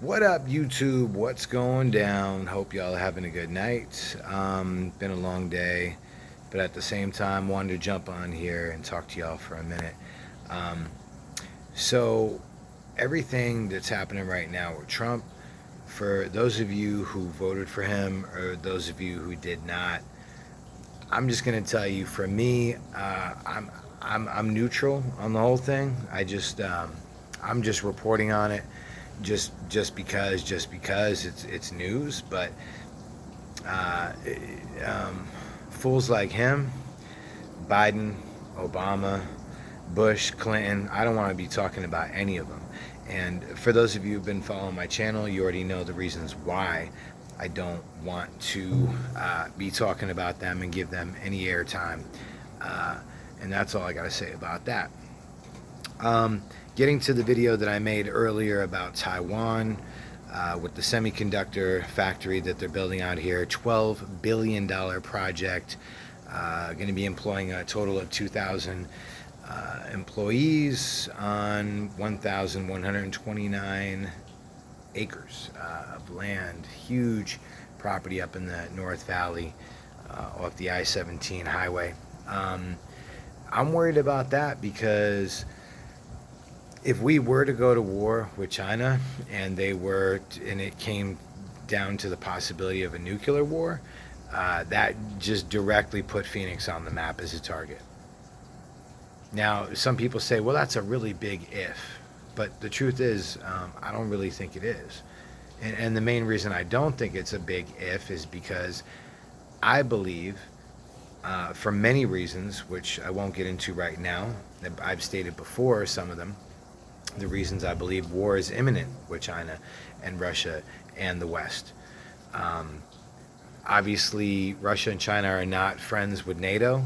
What up, YouTube? What's going down? Hope y'all are having a good night. Been a long day, but at the same time, wanted to jump on here and talk to y'all for a minute. Um, so, everything that's happening right now with Trump, for those of you who voted for him or those of you who did not, I'm just gonna tell you. For me, I'm neutral on the whole thing. I'm just reporting on it just because it's news. But uh, fools like him, Biden, Obama, Bush, Clinton, I don't want to be talking about any of them. And for those of you who've been following my channel, you already know the reasons why I don't want to be talking about them and give them any airtime. Uh, and that's all I got to say about that. Um, Getting to the video that I made earlier about Taiwan, with the semiconductor factory that they're building out here, $12 billion project, going to be employing a total of 2,000 employees on 1,129 acres of land. Huge property up in the North Valley off the I-17 highway. I'm worried about that because if we were to go to war with China and it came down to the possibility of a nuclear war, that just directly put Phoenix on the map as a target. Now, some people say, well, that's a really big if. But the truth is, I don't really think it is. And the main reason I don't think it's a big if is because I believe, for many reasons, which I won't get into right now, I've stated before some of them, the reasons I believe war is imminent with China and Russia and the West. Obviously, Russia and China are not friends with NATO.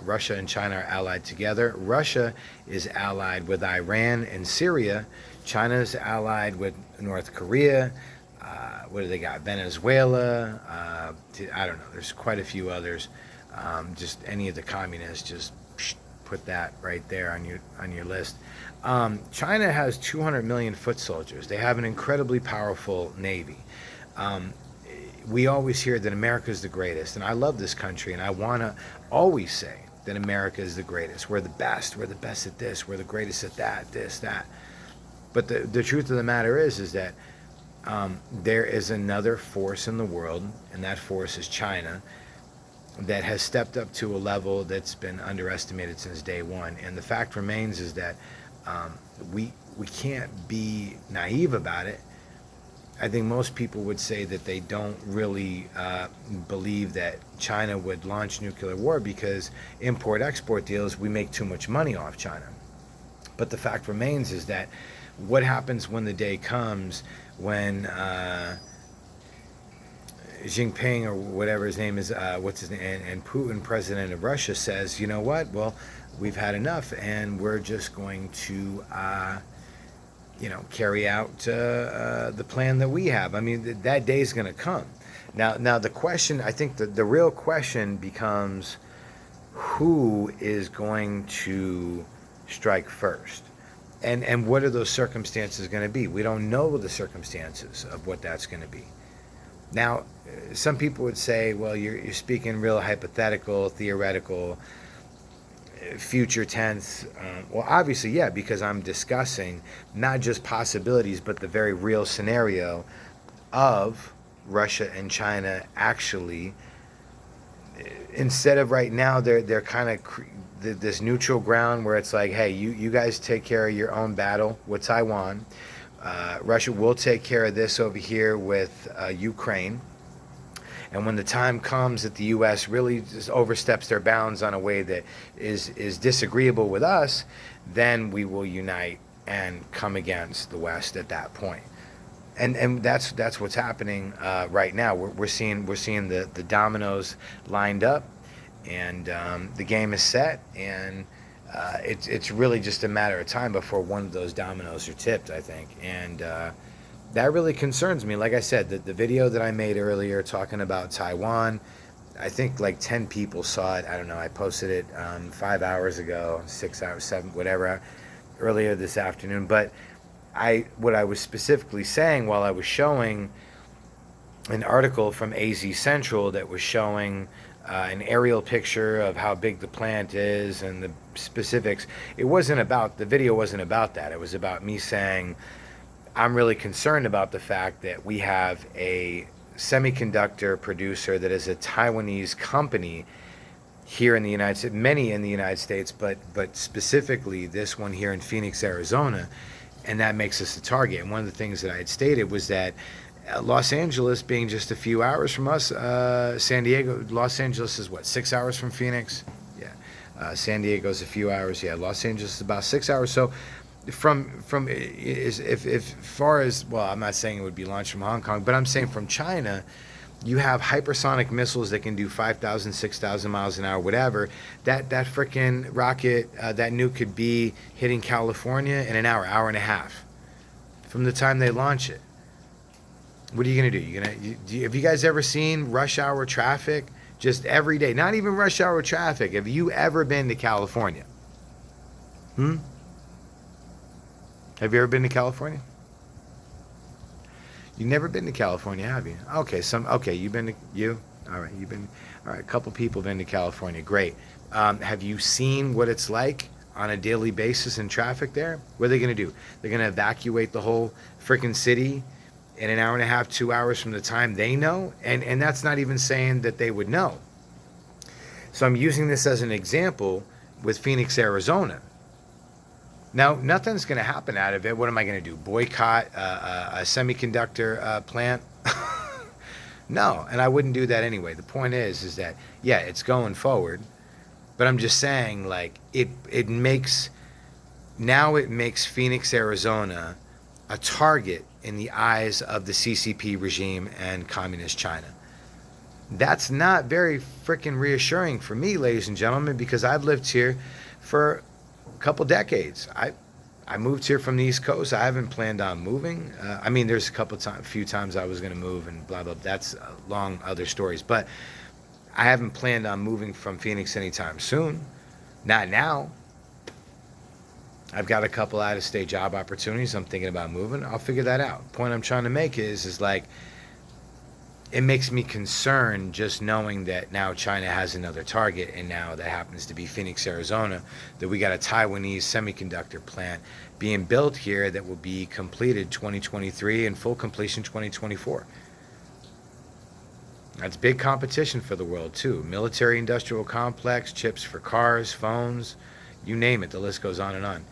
Russia and China are allied together. Russia is allied with Iran and Syria. China's allied with North Korea. What do they got? Venezuela. I don't know. There's quite a few others. Just any of the communists. Just put that right there on your list. China has 200 million foot soldiers. They have an incredibly powerful navy. We always hear that America is the greatest, and I love this country, and I want to always say that America is the greatest. We're the best. We're the best at this. We're the greatest at that, this, that. But the truth of the matter is that there is another force in the world, and that force is China, that has stepped up to a level that's been underestimated since day one. And the fact remains is that we can't be naive about it. I think most people would say that they don't really believe that China would launch nuclear war because import-export deals, we make too much money off China. But the fact remains is that what happens when the day comes when Jinping, or whatever his name is, and Putin, president of Russia, says, you know what, well, we've had enough and we're just going to carry out the plan that we have. I mean, that day is going to come. Now the question, I think the real question becomes, who is going to strike first? And what are those circumstances going to be? We don't know the circumstances of what that's going to be. Now, some people would say, well, you're speaking real hypothetical, theoretical, future tense. Well, obviously, yeah, because I'm discussing not just possibilities, but the very real scenario of Russia and China actually, instead of right now, they're kind of this neutral ground where it's like, hey, you guys take care of your own battle with Taiwan. Russia will take care of this over here with Ukraine. And when the time comes that the U.S. really just oversteps their bounds on a way that is disagreeable with us, then we will unite and come against the West at that point. And that's what's happening right now. We're seeing the dominoes lined up, and the game is set, and it's really just a matter of time before one of those dominoes are tipped, I think. And that really concerns me. Like I said, the video that I made earlier talking about Taiwan, I think like 10 people saw it. I don't know. I posted it 5 hours ago, 6 hours, 7, whatever, earlier this afternoon. But what I was specifically saying while I was showing an article from AZ Central that was showing an aerial picture of how big the plant is and the specifics. It wasn't about, the video wasn't about that. It was about me saying, I'm really concerned about the fact that we have a semiconductor producer that is a Taiwanese company here in the United States, many in the United States, but specifically this one here in Phoenix, Arizona, and that makes us a target. And one of the things that I had stated was that Los Angeles being just a few hours from us, San Diego, Los Angeles is what, 6 hours from Phoenix? Yeah. San Diego's a few hours. Yeah, Los Angeles is about 6 hours. So from if far as, well, I'm not saying it would be launched from Hong Kong, but I'm saying from China, you have hypersonic missiles that can do 5,000, 6,000 miles an hour, whatever. That freaking rocket, that nuke could be hitting California in an hour and a half from the time they launch it. What are you gonna do? Have you guys ever seen rush hour traffic? Just every day, not even rush hour traffic. Have you ever been to California? Have you ever been to California? You've never been to California, have you? Okay, you've been to, all right, a couple people been to California, great. Have you seen what it's like on a daily basis in traffic there? What are they gonna do? They're gonna evacuate the whole freaking city in an hour and a half, 2 hours from the time they know? And that's not even saying that they would know. So I'm using this as an example with Phoenix, Arizona. Now, nothing's going to happen out of it. What am I going to do? Boycott a semiconductor plant? No, and I wouldn't do that anyway. The point is that, yeah, it's going forward, but I'm just saying, like, it makes Phoenix, Arizona a target in the eyes of the CCP regime and communist China. That's not very freaking reassuring for me, ladies and gentlemen, because I've lived here for a couple decades. I moved here from the East Coast. I haven't planned on moving. I mean, there's a few times I was going to move and blah, blah, blah. That's long other stories. But I haven't planned on moving from Phoenix anytime soon. Not now. I've got a couple out-of-state job opportunities. I'm thinking about moving. I'll figure that out. The point I'm trying to make is like, it makes me concerned just knowing that now China has another target, and now that happens to be Phoenix, Arizona, that we got a Taiwanese semiconductor plant being built here that will be completed 2023 and full completion 2024. That's big competition for the world too. Military industrial complex, chips for cars, phones, you name it, the list goes on and on.